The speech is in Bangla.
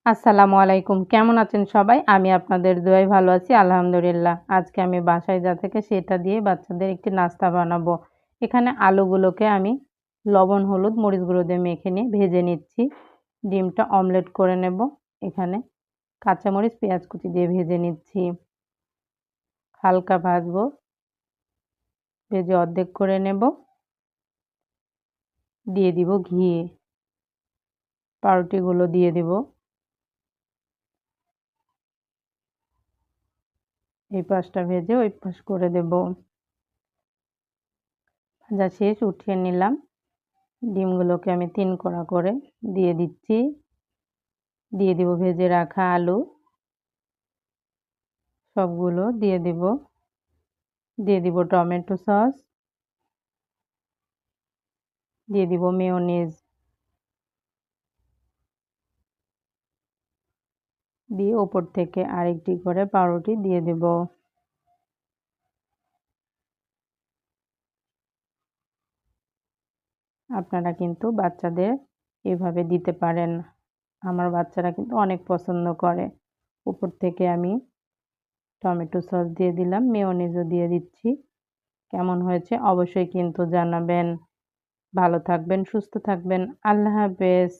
আসসালামু আলাইকুম। কেমন আছেন সবাই? আমি আপনাদের দোয়ায় ভালো আছি আলহামদুলিল্লাহ। আজকে আমি বাসায় যা থেকে সেটা দিয়ে বাচ্চাদের একটি নাস্তা বানাবো। এখানে আলুগুলোকে আমি লবণ, হলুদ, মরিচ গুঁড়ো দিয়ে মেখে নিয়ে ভেজে নিচ্ছি। ডিমটা অমলেট করে নেব। এখানে কাঁচামরিচ, পেঁয়াজ কুচি দিয়ে ভেজে নিচ্ছি। হালকা ভাজবো। ভেজে অর্ধেক করে নেব। দিয়ে দিব ঘি। পাউরুটিগুলো দিয়ে দিব। এই পাশটা ভেজে ওই পাশ করে দেব। ভাজা শেষ, উঠিয়ে নিলাম। ডিমগুলোকে আমি ৩ কোণা করে দিয়ে দিচ্ছি। দিয়ে দিব ভেজে রাখা আলু। সবগুলো দিয়ে দিব। দিয়ে দিব টমেটো সস। দিয়ে দিব মেয়োনিজ। দিয়ে ওপর থেকে আরেকটি করে পাউরুটি দিয়ে দেব। আপনারা কিন্তু বাচ্চাদের এভাবে দিতে পারেন। আমার বাচ্চারা কিন্তু অনেক পছন্দ করে। উপর থেকে আমি টমেটো সস দিয়ে দিলাম, মেয়োনিজও দিয়ে দিচ্ছি। কেমন হয়েছে অবশ্যই কিন্তু জানাবেন। ভালো থাকবেন, সুস্থ থাকবেন। আল্লাহ হাফেজ।